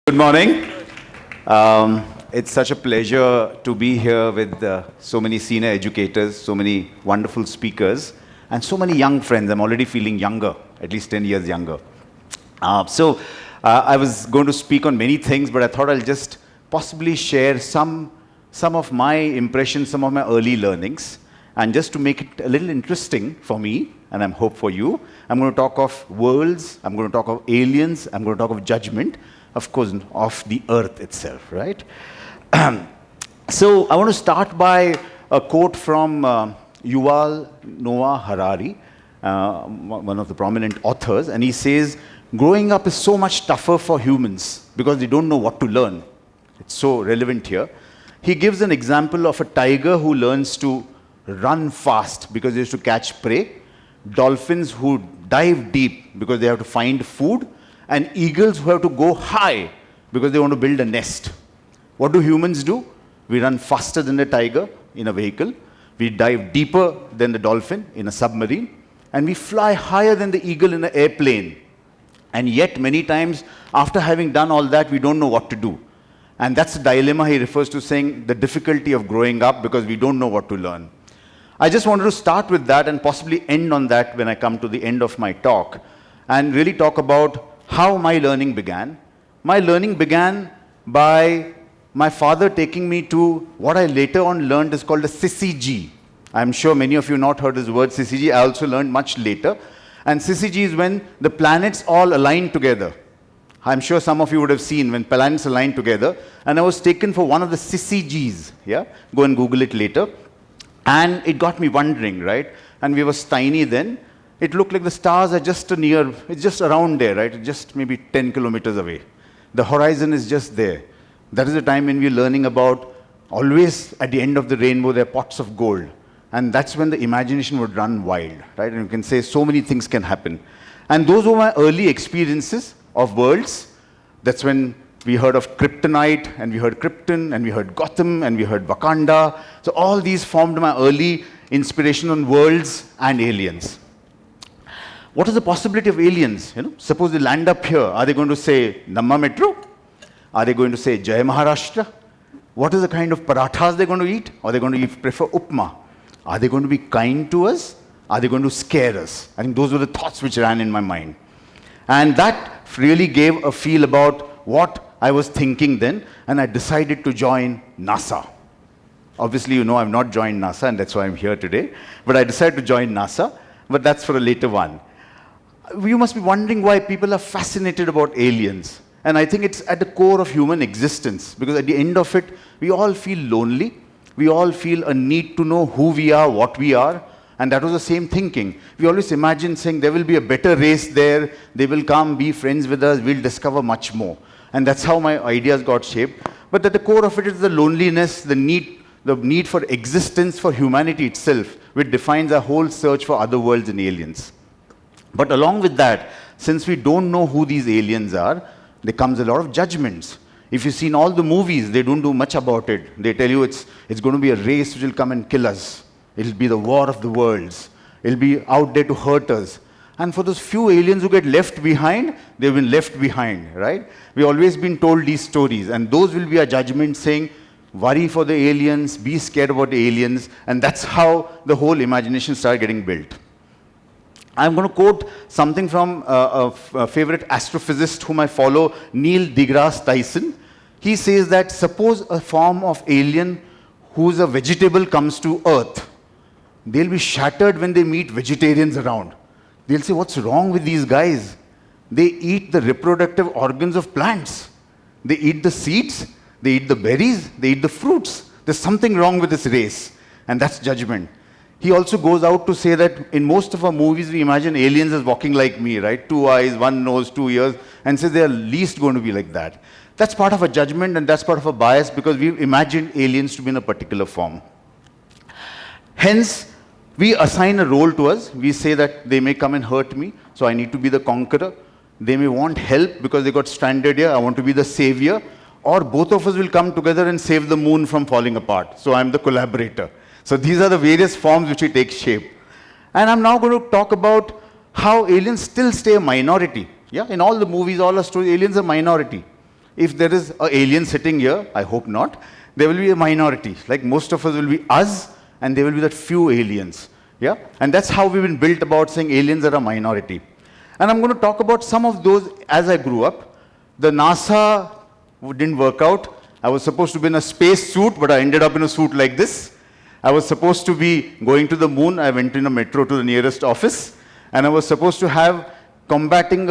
Good morning. It's such a pleasure to be here with so many senior educators, so many wonderful speakers, and so many young friends. I'm already feeling younger, at least 10 years younger. I was going to speak on many things, but I thought I'll just possibly share some of my impressions, some of my early learnings. And just to make it a little interesting for me, and I hope for you, I'm going to talk of worlds, I'm going to talk of aliens, I'm going to talk of judgment, of course, of the earth itself, right? So I want to start by a quote from Yuval Noah Harari, one of the prominent authors, and he says, growing up is so much tougher for humans because they don't know what to learn. It's so relevant here. He gives an example of a tiger who learns to run fast because they used to catch prey, dolphins who dive deep because they have to find food, and eagles who have to go high because they want to build a nest. What do humans do? We run faster than the tiger in a vehicle, we dive deeper than the dolphin in a submarine, and we fly higher than the eagle in an airplane. And yet, many times, after having done all that, we don't know what to do. And that's the dilemma he refers to, saying the difficulty of growing up because we don't know what to learn. I just wanted to start with that and possibly end on that when I come to the end of my talk, and really talk about how my learning began. My learning began by my father taking me to what I later on learned is called a CCG. I'm sure many of you not heard this word CCG. I also learned much later. And CCG is when the planets all align together. I'm sure some of you would have seen when planets align together. And I was taken for one of the CCGs. Yeah? Go and Google it later. And it got me wondering, right? And we were tiny then. It looked like the stars are just it's just around there, right? Just maybe 10 kilometers away. The horizon is just there. That is the time when we're learning about, always at the end of the rainbow, there are pots of gold. And that's when the imagination would run wild, right? And you can say so many things can happen. And those were my early experiences of worlds. That's when we heard of Kryptonite, and we heard Krypton, and we heard Gotham, and we heard Wakanda. So all these formed my early inspiration on worlds and aliens. What is the possibility of aliens? Suppose they land up here. Are they going to say Namma Metro? Are they going to say Jai Maharashtra? What is the kind of parathas they're going to eat? Or are they going to prefer upma? Are they going to be kind to us? Are they going to scare us? I think those were the thoughts which ran in my mind. And that really gave a feel about what I was thinking then, and I decided to join NASA. Obviously, I've not joined NASA, and that's why I'm here today. But I decided to join NASA, but that's for a later one. You must be wondering why people are fascinated about aliens. And I think it's at the core of human existence, because at the end of it, we all feel lonely. We all feel a need to know who we are, what we are. And that was the same thinking. We always imagine saying there will be a better race there. They will come, be friends with us. We'll discover much more. And that's how my ideas got shaped. But at the core of it is the loneliness, the need for existence for humanity itself, which defines our whole search for other worlds and aliens. But along with that, since we don't know who these aliens are, there comes a lot of judgments. If you've seen all the movies, they don't do much about it. They tell you it's going to be a race which will come and kill us. It'll be the war of the worlds. It'll be out there to hurt us. And for those few aliens who get left behind, they've been left behind, right? We've always been told these stories. And those will be our judgments saying, worry for the aliens, be scared about the aliens. And that's how the whole imagination started getting built. I'm going to quote something from a favorite astrophysicist whom I follow, Neil deGrasse Tyson. He says that suppose a form of alien who's a vegetable comes to Earth, they'll be shattered when they meet vegetarians around. They'll say, what's wrong with these guys? They eat the reproductive organs of plants. They eat the seeds, they eat the berries, they eat the fruits. There's something wrong with this race, and that's judgment. He also goes out to say that in most of our movies, we imagine aliens as walking like me, right? 2 eyes, 1 nose, 2 ears, and says they are least going to be like that. That's part of a judgment, and that's part of a bias, because we've imagined aliens to be in a particular form. Hence, we assign a role to us. We say that they may come and hurt me, so I need to be the conqueror. They may want help because they got stranded here. I want to be the savior. Or both of us will come together and save the moon from falling apart. So I'm the collaborator. So these are the various forms which we take shape. And I'm now going to talk about how aliens still stay a minority. Yeah, in all the movies, all our stories, aliens are minority. if there is an alien sitting here, I hope not, there will be a minority. Like most of us will be us, and there will be that few aliens. Yeah? And that's how we've been built about saying aliens are a minority. And I'm going to talk about some of those as I grew up. The NASA didn't work out. I was supposed to be in a space suit, but I ended up in a suit like this. I was supposed to be going to the moon. I went in a metro to the nearest office. And I was supposed to have combating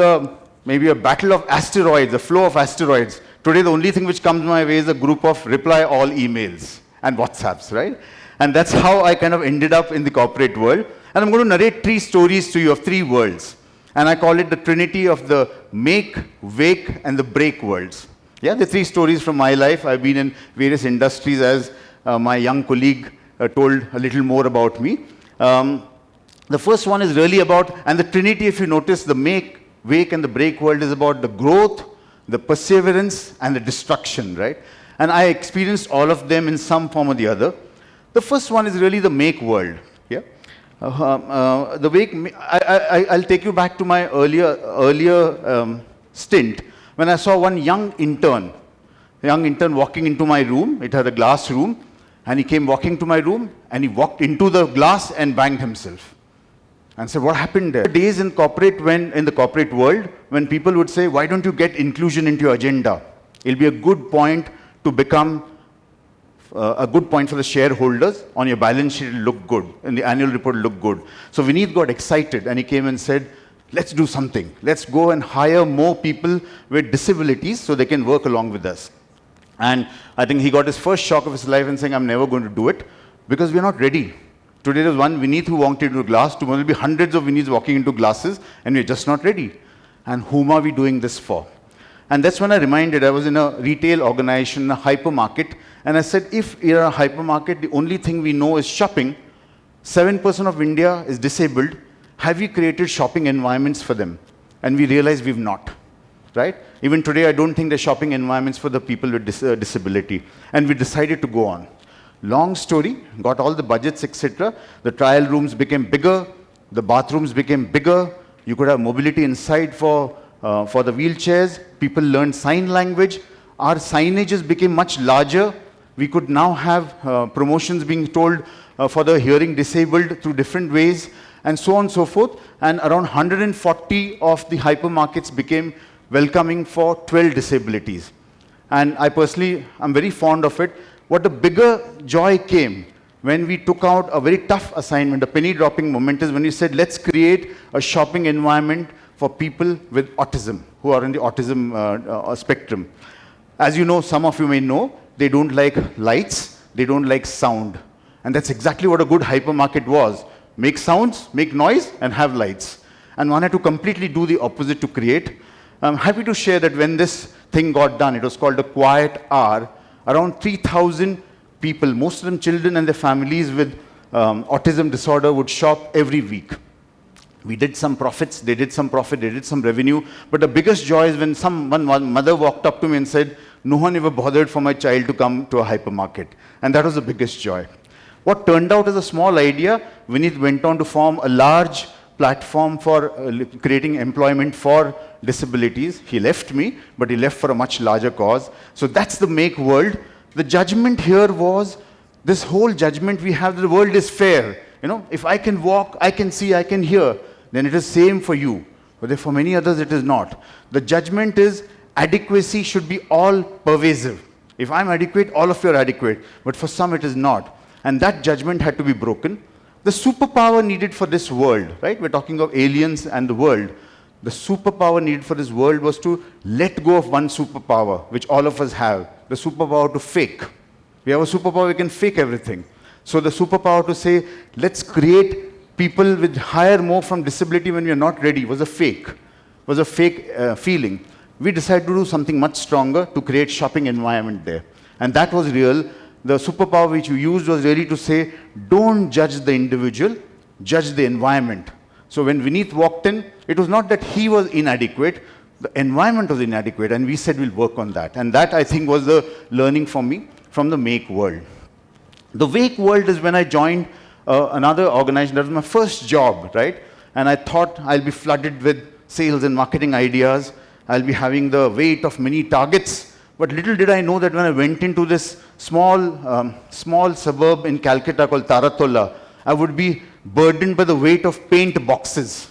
maybe a battle of asteroids, a flow of asteroids. Today, the only thing which comes my way is a group of reply all emails and WhatsApps, right? And that's how I kind of ended up in the corporate world. And I'm going to narrate 3 stories to you of 3 worlds. And I call it the trinity of the make, wake, and the break worlds. Yeah, the 3 stories from my life. I've been in various industries, as my young colleague told a little more about me. The first one is really about, and the trinity, if you notice, the make, wake, and the break world is about the growth, the perseverance, and the destruction, right? And I experienced all of them in some form or the other. The first one is really the make world. Yeah, the wake. I'll take you back to my earlier stint when I saw one young intern walking into my room. It had a glass room, and he came walking to my room, and he walked into the glass and banged himself. And said, what happened there? Days in the corporate world, when people would say, why don't you get inclusion into your agenda? It'll be a good point to become a good point for the shareholders. On your balance sheet, it'll look good. In the annual report, it'll look good. So Vineet got excited, and he came and said, let's do something. Let's go and hire more people with disabilities so they can work along with us. And I think he got his first shock of his life and saying, I'm never going to do it because we're not ready. Today there's one Vineet who walked into a glass. Tomorrow there will be hundreds of Vineets walking into glasses, and we're just not ready. And whom are we doing this for? And that's when I reminded, I was in a retail organization, a hypermarket, and I said, if you're a hypermarket, the only thing we know is shopping, 7% of India is disabled, have you created shopping environments for them? And we realized we've not, right? Even today, I don't think there's shopping environments for the people with disability. And we decided to go on. Long story, got all the budgets, etc. The trial rooms became bigger, the bathrooms became bigger, you could have mobility inside for the wheelchairs, people learned sign language, our signages became much larger, we could now have promotions being told for the hearing disabled through different ways, and so on and so forth, and around 140 of the hypermarkets became welcoming for 12 disabilities. And I personally, I'm very fond of it. What a bigger joy came when we took out a very tough assignment, a penny-dropping moment is when we said, let's create a shopping environment for people with autism, who are in the autism spectrum. As you know, some of you may know, they don't like lights, they don't like sound. And that's exactly what a good hypermarket was. Make sounds, make noise, and have lights. And one had to completely do the opposite to create. I'm happy to share that when this thing got done, it was called a quiet hour, around 3,000 people, most of them children and their families with autism disorder, would shop every week. We did some profits, they did some profit, they did some revenue, but the biggest joy is when one mother walked up to me and said, no one ever bothered for my child to come to a hypermarket. And that was the biggest joy. What turned out as a small idea, Vineet went on to form a large platform for creating employment for disabilities. He left me, but he left for a much larger cause. So that's the make world. The judgment here was, this whole judgment we have, the world is fair. You know, if I can walk, I can see, I can hear, then it is same for you. But for many others, it is not. The judgment is adequacy should be all pervasive. If I'm adequate, all of you are adequate. But for some, it is not. And that judgment had to be broken. The superpower needed for this world, right? We're talking of aliens and the world. The superpower needed for this world was to let go of one superpower, which all of us have. The superpower to fake. We have a superpower, we can fake everything. So the superpower to say, let's create people with hire more from disability when we are not ready was a fake. Feeling. We decided to do something much stronger to create shopping environment there. And that was real. The superpower which we used was really to say, don't judge the individual, judge the environment. So when Vineet walked in, it was not that he was inadequate, the environment was inadequate, and we said we'll work on that. And that, I think, was the learning for me from the make world. The wake world is when I joined another organization. That was my first job, right? And I thought I'll be flooded with sales and marketing ideas. I'll be having the weight of many targets. But little did I know that when I went into this small suburb in Calcutta called Taratola, I would be burdened by the weight of paint boxes.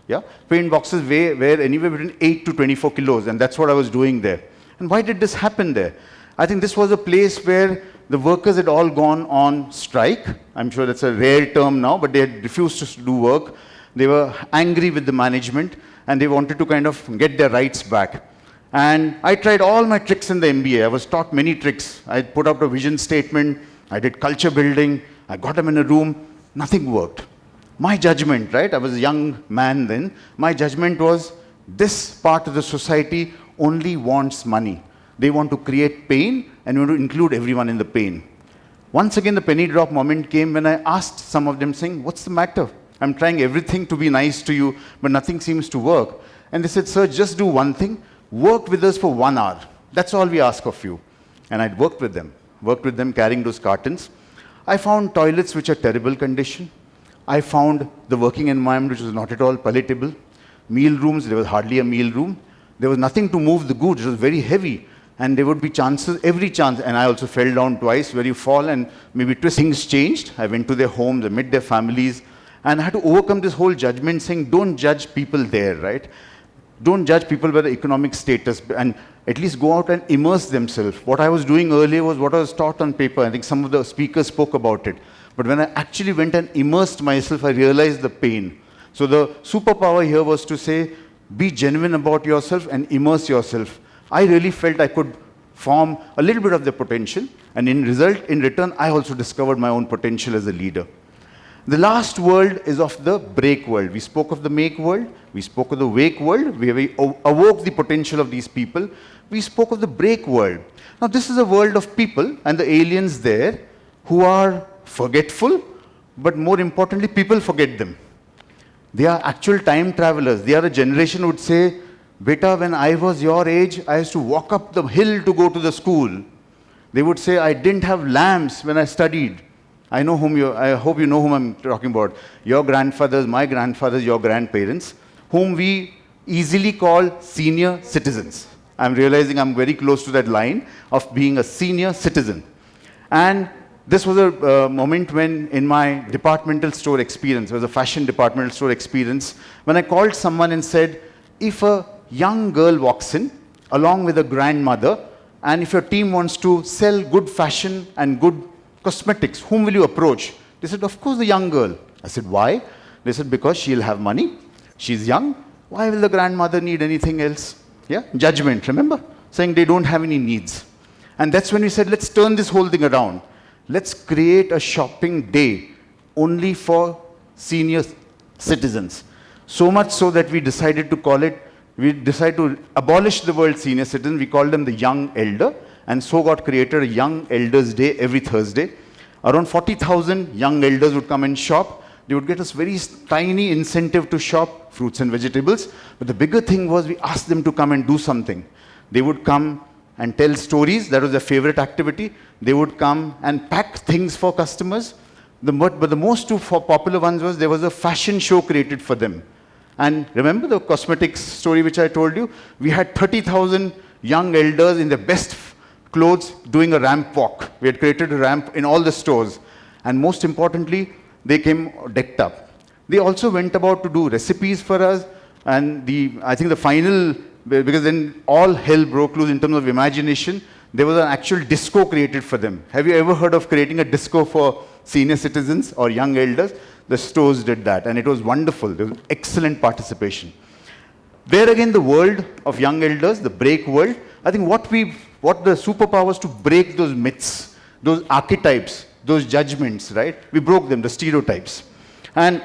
Yeah? Paint boxes weigh anywhere between 8 to 24 kilos, and that's what I was doing there. And why did this happen there? I think this was a place where the workers had all gone on strike. I'm sure that's a rare term now, but they had refused to do work. They were angry with the management, and they wanted to kind of get their rights back. And I tried all my tricks in the MBA. I was taught many tricks. I put out a vision statement. I did culture building. I got them in a room. Nothing worked. My judgment, right? I was a young man then. My judgment was, this part of the society only wants money. They want to create pain and want to include everyone in the pain. Once again, the penny drop moment came when I asked some of them, saying, what's the matter? I'm trying everything to be nice to you, but nothing seems to work. And they said, sir, just do one thing. Work with us for 1 hour. That's all we ask of you. And I'd worked with them carrying those cartons. I found toilets which are terrible condition. I found the working environment which was not at all palatable. Meal rooms, there was hardly a meal room. There was nothing to move the goods. It was very heavy. And there would be chances, every chance, and I also fell down twice, where you fall and maybe twist. Things changed. I went to their homes, I met their families, and I had to overcome this whole judgment saying, don't judge people there, right? Don't judge people by the economic status, and at least go out and immerse themselves. What I was doing earlier was what I was taught on paper. I think some of the speakers spoke about it. But when I actually went and immersed myself, I realized the pain. So the superpower here was to say, be genuine about yourself and immerse yourself. I really felt I could form a little bit of the potential, and in return, I also discovered my own potential as a leader. The last world is of the break world. We spoke of the make world, we spoke of the wake world, we awoke the potential of these people. We spoke of the break world. Now this is a world of people and the aliens there who are forgetful, but more importantly, people forget them. They are actual time travelers. They are a generation who would say, Beta, when I was your age, I used to walk up the hill to go to the school. They would say, I didn't have lamps when I studied. I hope you know whom I'm talking about. Your grandfathers, my grandfathers, your grandparents, whom we easily call senior citizens. I'm realizing I'm very close to that line of being a senior citizen. And this was a moment when, in my departmental store experience, it was a fashion departmental store experience, when I called someone and said, if a young girl walks in, along with a grandmother, and if your team wants to sell good fashion and good cosmetics, whom will you approach? They said, of course, the young girl. I said, why? They said, because she'll have money, she's young, why will the grandmother need anything else? Yeah, judgment, remember? Saying they don't have any needs. And that's when we said, let's turn this whole thing around. Let's create a shopping day only for senior citizens. So much so that we decided to abolish the word senior citizen. We called them the young elder, and so got created a Young Elders Day every Thursday. Around 40,000 young elders would come and shop. They would get us very tiny incentive to shop fruits and vegetables. But the bigger thing was we asked them to come and do something. They would come and tell stories. That was their favorite activity. They would come and pack things for customers. But the most two popular ones was there was a fashion show created for them. And remember the cosmetics story which I told you? We had 30,000 young elders in their best clothes doing a ramp walk. We had created a ramp in all the stores. And most importantly, they came decked up. They also went about to do recipes for us. And I think the final, because then all hell broke loose in terms of imagination, there was an actual disco created for them. Have you ever heard of creating a disco for senior citizens or young elders? The stores did that, and it was wonderful. There was excellent participation. There again, the world of young elders, the break world, I think what the superpowers to break those myths, those archetypes, those judgments, right? We broke them, the stereotypes. And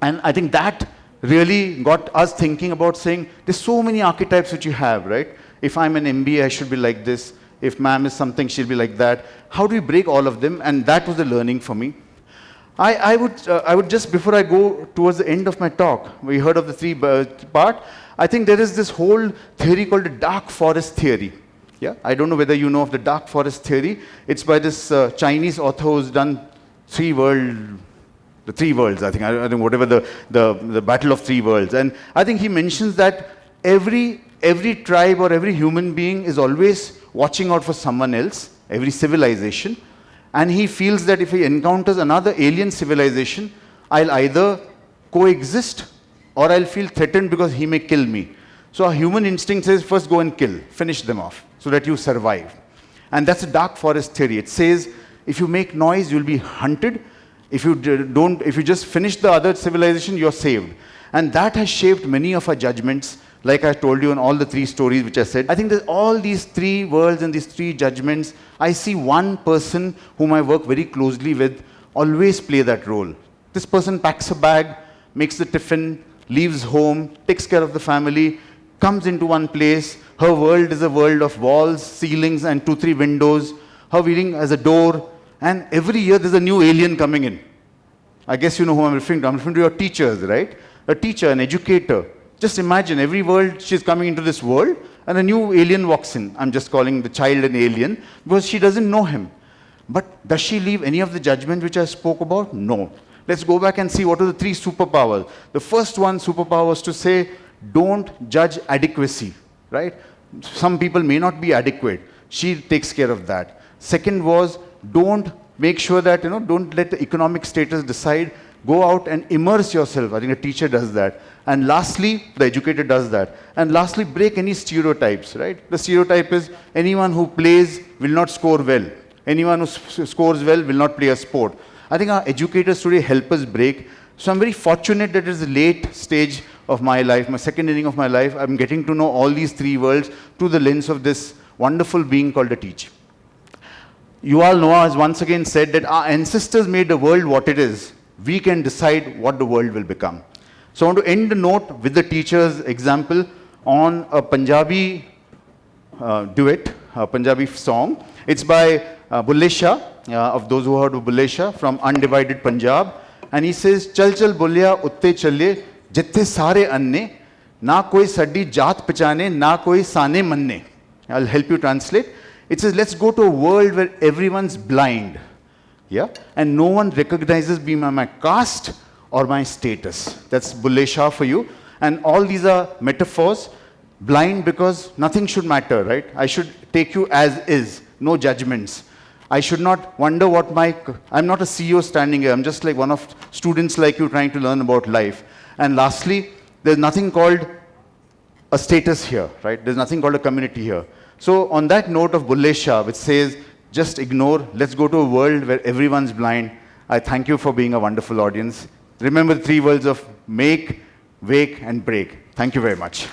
I think that really got us thinking about saying, there's so many archetypes which you have, right? If I'm an MBA, I should be like this. If ma'am is something, she'll be like that. How do we break all of them? And that was the learning for me. I would just, before I go towards the end of my talk, we heard of the three part, I think there is this whole theory called the dark forest theory. Yeah, I don't know whether you know of the dark forest theory. It's by this Chinese author who's done the three worlds, I think whatever the battle of three worlds. And I think he mentions that every every tribe or every human being is always watching out for someone else, every civilization, and he feels that if he encounters another alien civilization, I'll either coexist or I'll feel threatened because he may kill me. So our human instinct says, first go and kill, finish them off, so that you survive. And that's a dark forest theory. It says, if you make noise, you'll be hunted. If you just finish the other civilization, you're saved. And that has shaped many of our judgments, like I told you in all the three stories which I said. I think that all these three worlds and these three judgments, I see one person whom I work very closely with always play that role. This person packs a bag, makes the tiffin, leaves home, takes care of the family, comes into one place. Her world is a world of walls, ceilings, and 2-3 windows. Her reading as a door. And every year there's a new alien coming in. I guess you know who I'm referring to. I'm referring to your teachers, right? A teacher, an educator. Just imagine, every world she's coming into this world, and a new alien walks in. I'm just calling the child an alien, because she doesn't know him. But does she leave any of the judgment which I spoke about? No. Let's go back and see what are the 3 superpowers. The first one, superpower, was to say, don't judge adequacy, right? Some people may not be adequate. She takes care of that. Second was, don't make sure that, don't let the economic status decide. Go out and immerse yourself. I think a teacher does that. And lastly, the educator does that. And lastly, break any stereotypes, right? The stereotype is anyone who plays will not score well. Anyone who scores well will not play a sport. I think our educators today help us break. So I'm very fortunate that it is a late stage of my life, my second inning of my life. I'm getting to know all these 3 worlds through the lens of this wonderful being called a teacher. Yuval Noah has once again said that our ancestors made the world what it is. We can decide what the world will become. So I want to end the note with the teacher's example on a Punjabi duet, a Punjabi song. It's by Bulle Shah, of those who heard of Bulle Shah, from Undivided Punjab. And he says, Chal chal bulya utte challe, jitte sare anne, na koi saddi jaat pachane, na koi sane manne. I'll help you translate. It says, let's go to a world where everyone's blind. Yeah? And no one recognizes me by my caste or my status. That's Bulle Shah for you. And all these are metaphors. Blind because nothing should matter, right? I should take you as is. No judgments. I should not wonder what I'm not a CEO standing here. I'm just like one of students like you trying to learn about life. And lastly, there's nothing called a status here, right? There's nothing called a community here. So on that note of Bulle Shah, which says, just ignore, let's go to a world where everyone's blind. I thank you for being a wonderful audience. Remember the 3 words of make, wake, and break. Thank you very much.